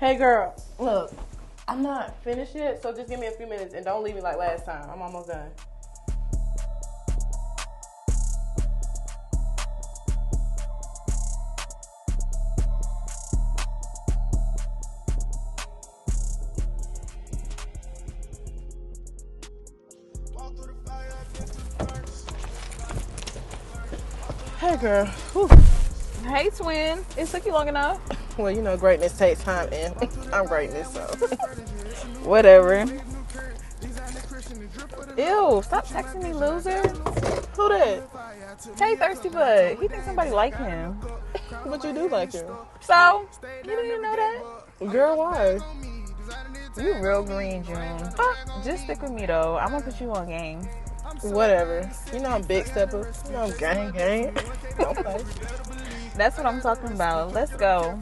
Hey girl, look, I'm not finished yet, so just give me a few minutes and don't leave me like last time. I'm almost done. Hey girl. Whew. Hey twin, it took you long enough. Well, you know greatness takes time and I'm greatness, so. Whatever. Ew, stop texting me, loser. Who that? Hey, thirsty bud. He thinks somebody like him. But you do like him. So, you didn't even know that? Girl, why? You real green, June. Just stick with me, though. I'm gonna put you on game. Whatever. You know I'm big stepper. You know I'm gang. Okay. That's what I'm talking about. Let's go.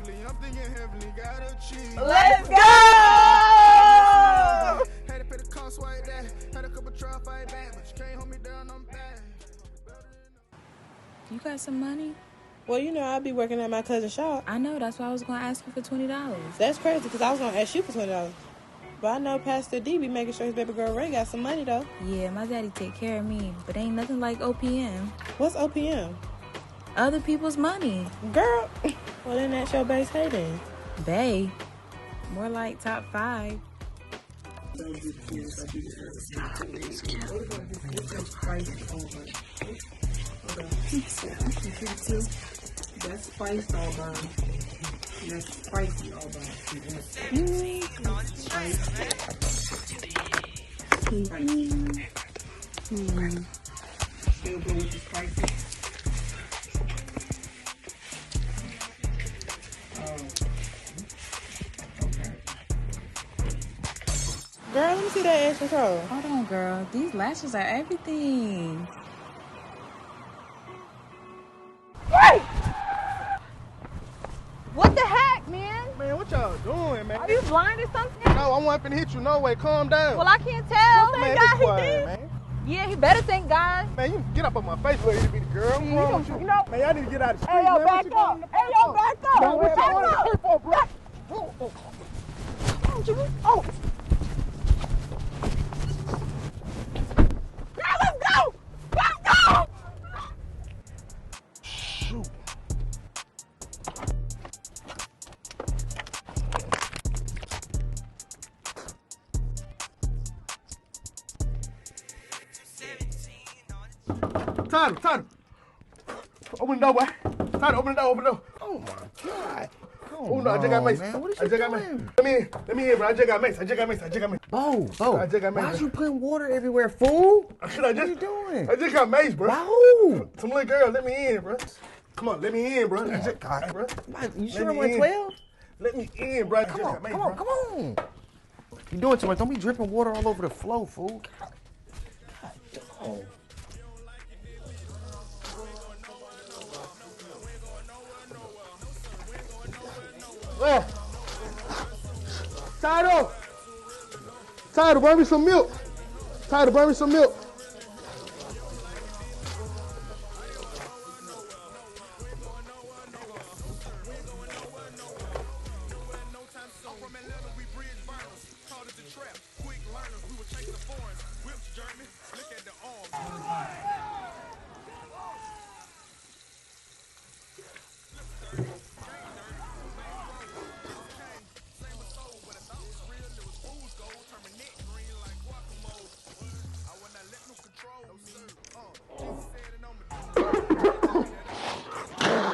Let's go! You got some money? Well, you know, I'll be working at my cousin's shop. I know, that's why I was going to ask you for $20. That's crazy, because I was going to ask you for $20. But I know Pastor D be making sure his baby girl Ray got some money, though. Yeah, my daddy take care of me, but ain't nothing like OPM. What's OPM? Other people's money. Girl, well, then that's your base hating. Bae. More like top 5. That's spiced all burn. That's spicy all burn. Still go with the spicy. Girl, let me see that ass control. Hold on, girl. These lashes are everything. Wait! What the heck, man? Man, what y'all doing, man? Are you blind or something? No, I wasn't finna hit you. No way. Calm down. Well, I can't tell. man, Thank be God he quiet, did. man. Yeah, he better thank God. Man, you get up on my face, little itty bitty girl. What's wrong with you? You know- Man, y'all need to get out of the street, Hey, yo, man. back What you up. doing? Hey, yo, back up. Man, what Back y'all up. here for, bro? Oh. Now let's go. Let's go. Shoot. Title. Open the door, boy. Title, open the door. Oh, my God. Oh, no, I just got mace. Man, what is I you just got doing? mace. Let me in, bro. I just got mace. Bo, I just got mace. why you putting water everywhere, fool? What are you doing? I just got mace, bro. By who? Some little girl, let me in, bro. Come on, let me in, bro. Oh, I just, God. bro. You Let sure me I'm like in. 12? Let me in, bro. Come on. You doing too much. Don't be dripping water all over the floor, fool. Oh. Yeah. Title, bring me some milk.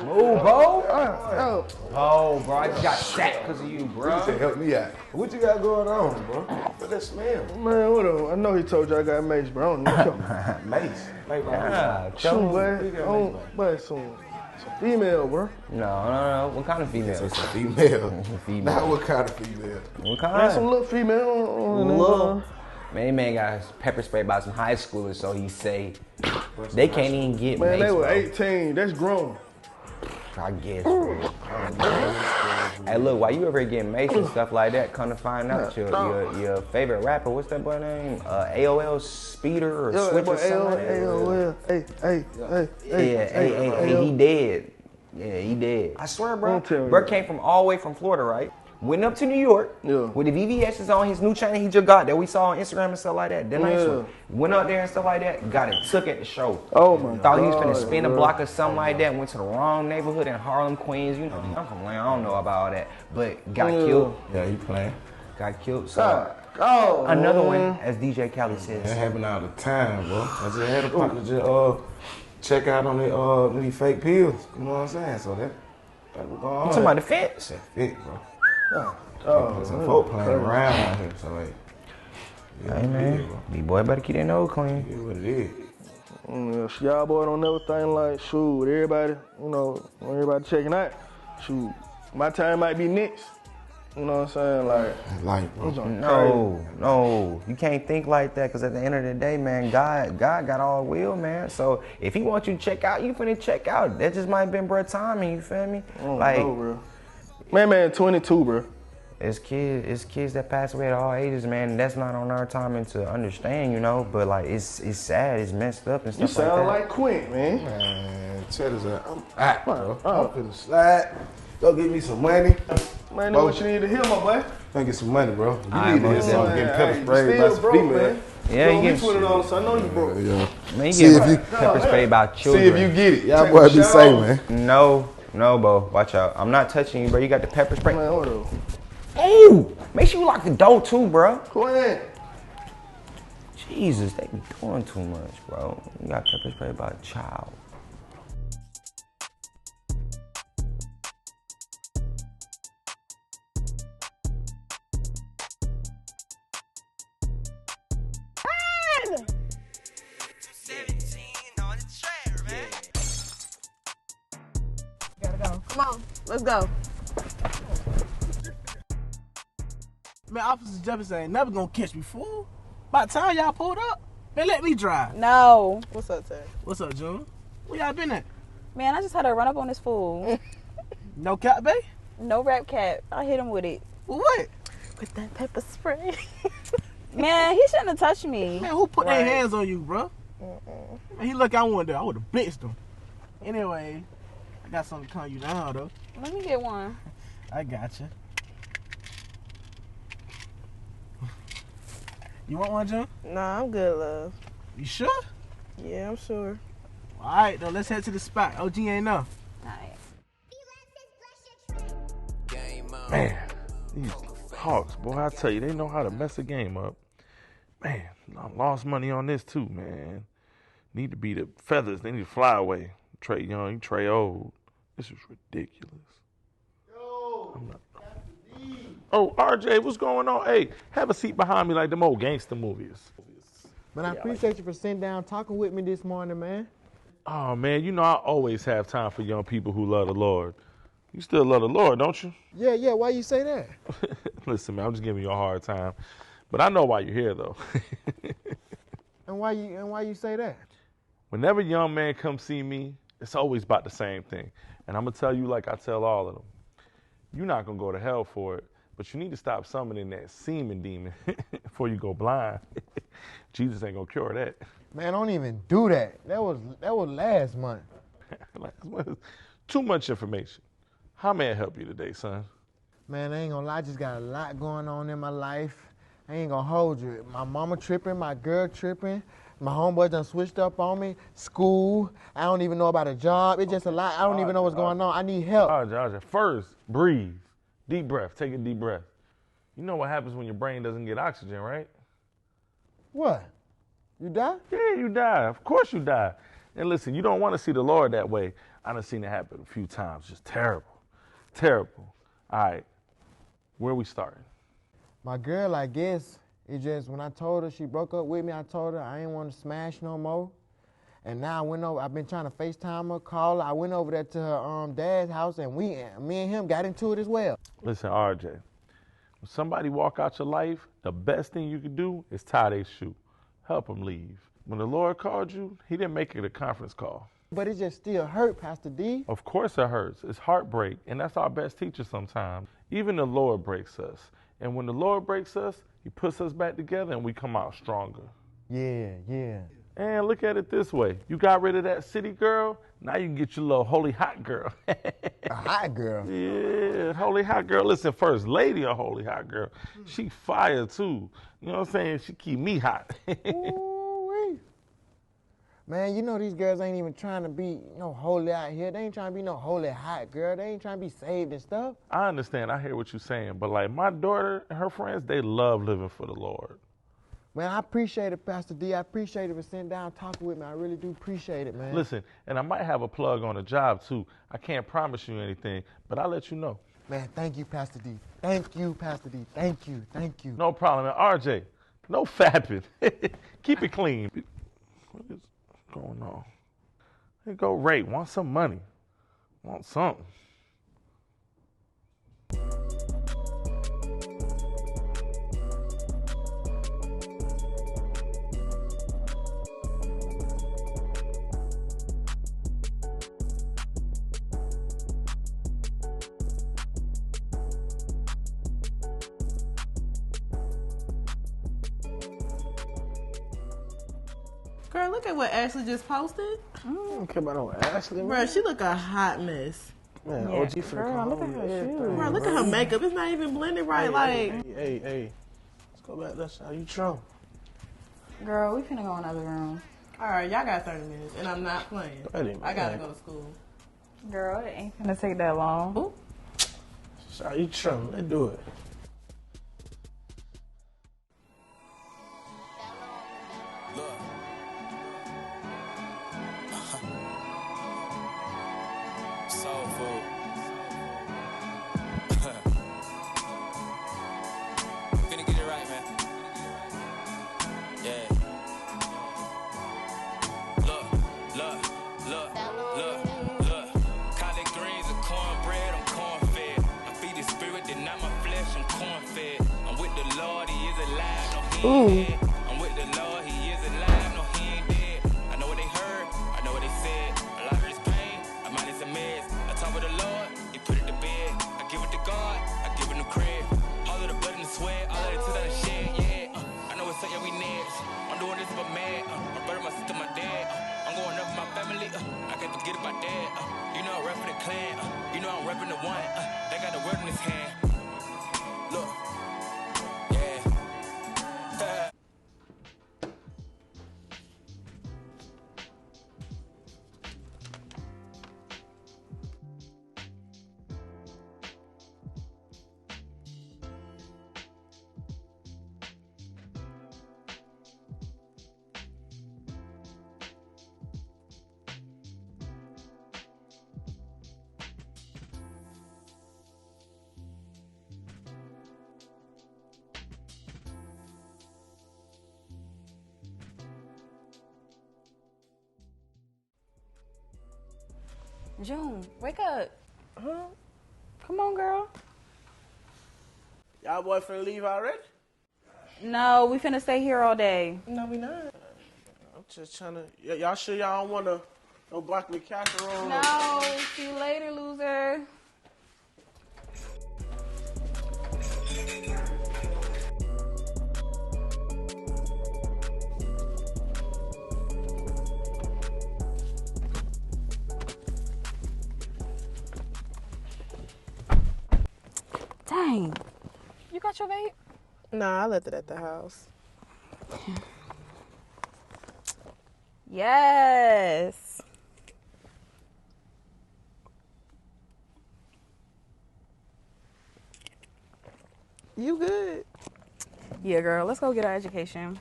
Move, Bo. Oh, bro, I just got sacked because of you, bro. Help me out. What you got going on, bro? What that smell? Man, what up? I know he told you I got mace, bro. I don't know. Mace. Yeah, Shoot, boy. But some female, bro. No. What kind of female? It's a female. Female. Not what kind of female. What Man, kind? some little female. Little. Man got pepper sprayed by some high schoolers, so he say they can't even get Man, mace, they were bro. 18. That's grown. I guess. Hey, look, while you over here getting mace and stuff like that, come to find out your favorite rapper, what's that boy name? AOL Speeder or Switch or something like that? AOL. Hey, he dead. Yeah, he dead. I swear, bro. Don't tell me Bro that. came from all the way from Florida, right? Went up to New York Yeah. with the VVS's on his new chain he just got that we saw on Instagram and stuff like that. The nice one. Went up there and stuff like that. Got it took at the show. Oh my Thought God. he was finna spin a block or something like that. Went to the wrong neighborhood in Harlem, Queens. You know, I'm from Atlanta. I don't know about all that, but got killed. Yeah, he playing. Got killed. So Oh, another one, as DJ Khaled says. That happen all the time, bro. I just had a partner just check out on these fake pills. You know what I'm saying? So that was going on. You talking about the fence? That fit, bro. Some folk playing around out here, so like. Yeah, Hey man, B-boy better keep that nose clean. It is what it is. If y'all boy don't never think like, shoot, everybody, you know, when everybody checking out, shoot, my time might be next. You know what I'm saying? Like, bro. No, you can't think like that because at the end of the day, man, God got all will, man. So if he wants you to check out, you finna check out. That just might have been bro timing, you feel me? Like, bro. Man, 22, bro. It's kids that pass away at all ages, man. And that's not on our timing to understand, you know. But like, it's sad, it's messed up and stuff You sound like like Quint, man. Man, check this out. I'm out, bro. I'm finna slide. Go get me some money. Man, know what you need to hear, my boy. Go get some money, bro. You Alright, need to bro. hear something. Getting pepper You sprayed by still some broke, female. man. Yeah, you get put it on, so I know you broke. Yeah. Man, you See get if you- pepper sprayed by children. See if you get it. Y'all boy be safe, man. No, bro. Watch out. I'm not touching you, bro. You got the pepper spray. Man, hold on. Ooh, make sure you lock the door too, bro. Quint. Jesus, they be doing too much, bro. You got pepper spray by a child. Gotta go. Come on, let's go. Man, Officer Jefferson ain't never gonna catch me, fool. By the time y'all pulled up, man, let me drive. No. What's up, Tay? What's up, June? Where y'all been at? Man, I just had to run up on this fool. No cap, bae? No rap cap. I hit him with it. What? With that pepper spray. Man, he shouldn't have touched me. Man, who put their Right. hands on you, bro? Man, he look, I wouldn't there. I would've bitched him. Anyway, I got something to calm you down, though. Let me get one. I got you. You want one, June? Nah, I'm good, love. You sure? Yeah, I'm sure. All right, though, let's head to the spot. OG ain't know. Alright. Man, these Hawks, boy, I tell you, they know how to mess a game up. Man, I lost money on this too, man. Need to be the feathers. They need to fly away. Trey Young, Trey Old. This is ridiculous. Oh, RJ, what's going on? Hey, have a seat behind me like them old gangster movies. Man, I appreciate you for sitting down talking with me this morning, man. Oh, man, you know I always have time for young people who love the Lord. You still love the Lord, don't you? Yeah, why you say that? Listen, man, I'm just giving you a hard time. But I know why you're here, though. And why you say that? Whenever a young man comes see me, it's always about the same thing. And I'm going to tell you like I tell all of them. You're not going to go to hell for it, but you need to stop summoning that semen demon before you go blind. Jesus ain't going to cure that. Man, don't even do that. That was last month. Too much information. How may I help you today, son? Man, I ain't gonna lie, I just got a lot going on in my life. I ain't gonna hold you. My mama tripping, my girl tripping, my homeboy done switched up on me, school, I don't even know about a job. It's just a lot, I don't even know what's going on. I need help. All right, first, breathe. Deep breath, take a deep breath. You know what happens when your brain doesn't get oxygen, right? What? You die? Yeah, you die. Of course you die. And listen, you don't want to see the Lord that way. I done seen it happen a few times. Just terrible. Terrible. All right. Where we starting? My girl, I guess, it just, when I told her she broke up with me, I told her I ain't want to smash no more. And now I went over, I've been trying to FaceTime her, call her. I went over there to her dad's house, and me and him got into it as well. Listen, RJ, when somebody walk out your life, the best thing you can do is tie their shoe. Help them leave. When the Lord called you, he didn't make it a conference call. But it just still hurt, Pastor D. Of course it hurts. It's heartbreak, and that's our best teacher sometimes. Even the Lord breaks us. And when the Lord breaks us, he puts us back together and we come out stronger. Yeah. And look at it this way. You got rid of that city girl, now you can get your little holy hot girl. A hot girl. Yeah, holy hot girl. Listen, first lady, a holy hot girl. She fire too. You know what I'm saying? She keep me hot. Ooh-wee. Man, you know these girls ain't even trying to be no holy out here. They ain't trying to be no holy hot girl. They ain't trying to be saved and stuff. I understand. I hear what you're saying. But like my daughter and her friends, they love living for the Lord. Man, I appreciate it, Pastor D. I appreciate it for sitting down talking with me. I really do appreciate it, man. Listen, and I might have a plug on a job too. I can't promise you anything, but I'll let you know. Man, thank you, Pastor D. Thank you, Pastor D. Thank you. Thank you. No problem. And RJ, no fapping. Keep it clean. What is going on? Here go Ray. Want some money. Want something. Girl, look at what Ashley just posted. I don't care about no Ashley, man. Bro, she look a hot mess. Man, Yeah, OG finna girl, come look home at her and everything, shoes. Bro, look at her makeup. It's not even blended right. Like, Hey. Let's go back. That's how you Trump. Girl, we finna go in another room. all right, y'all got 30 minutes, and I'm not playing. 30 minutes. I gotta go to school. Girl, it ain't finna take that long. Ooh. That's how you Trump. Let's do it. Soul food. Finna get it right, man. Yeah. Look. Collard greens and cornbread, I'm corn-fed. I feed the spirit, then not my flesh, I'm corn-fed. I'm with the Lord, he is alive, no he ain't dead. I'm with the Lord, he is alive, no he ain't dead. I know what they heard, I know what they said. A lot of this pain, I minus a mess. I talk with the Lord, he put it to bed. I give it to God, I give it to credit. All of the blood and the sweat, all of the tears I done shed, yeah. I know it's something we next. I'm doing this for my man, my brother, my sister, my dad. I'm going up for my family, I can't forget about that. You know I'm repping the clan, you know I'm repping the one. They got the word in his hand. Look, yeah. June, wake up. Huh? Come on, girl. Y'all boy finna leave already? No, we finna stay here all day. No, we not. I'm just trying to. Y'all sure y'all don't want no broccoli casserole? No, see you later, loser. Dang. You got your vape? Nah, I left it at the house. Yes. You good? Yeah, girl, let's go get our education.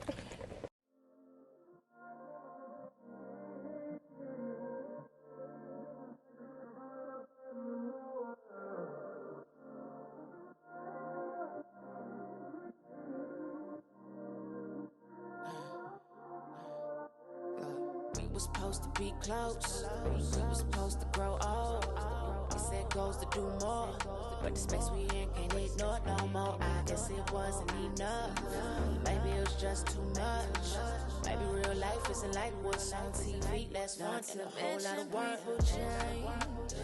We was supposed to be close. We was supposed to grow old. We set goals to do more, but the space we in can't ignore no more. I guess it wasn't enough. Maybe it was just too much. Maybe real life isn't like what's on TV. Let's run in a whole lot of work will change.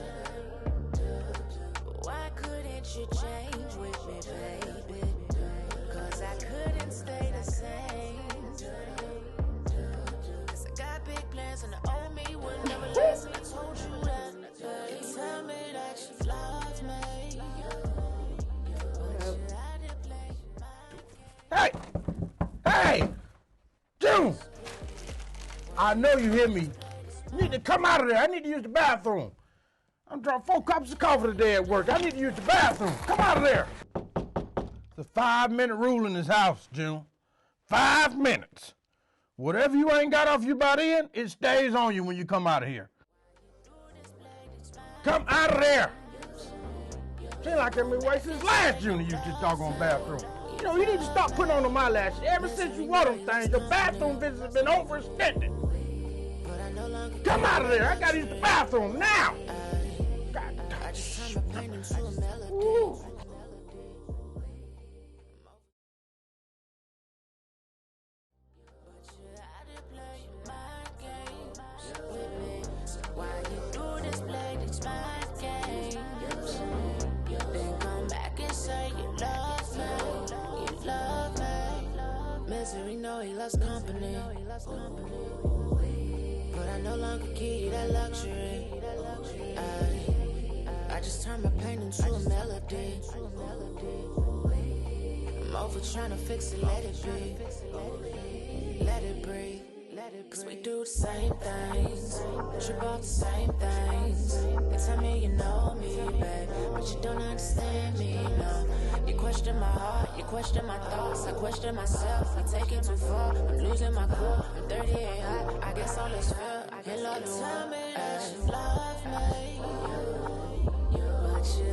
Why couldn't you change with me, baby? 'Cause I couldn't stay the same. Got big plans and the old me would never last. I told you that. You tell me that that you love me. Hey! Hey! June! I know you hear me. You need to come out of there. I need to use the bathroom. I'm drawing 4 cups of coffee today at work. I need to use the bathroom. Come out of there. It's a 5-minute rule in this house, June. 5 minutes. Whatever you ain't got off your butt in, it stays on you when you come out of here. Come out of there. Seems like I've been waiting since last June to use this doggone bathroom. You know, you need to stop putting on them eyelashes. Ever since you wore them things, your bathroom visits have been overextended. Come out of there. I gotta use the bathroom now. God. Ooh. Why you do this play these mind games? Then come back and say you love me, you love me. Misery know he loves company, but I no longer give you that luxury. I just turn my pain into a melody. I'm over trying to fix it, let it be, let it breathe. Cause we do the same things, trip off the same things. They tell me you know me, babe, but you don't understand me, no. You question my heart, you question my thoughts, I question myself, I take it too far. I'm losing my cool, I'm 38 hot, I guess all is fair. I can love the tell me that you love me, but you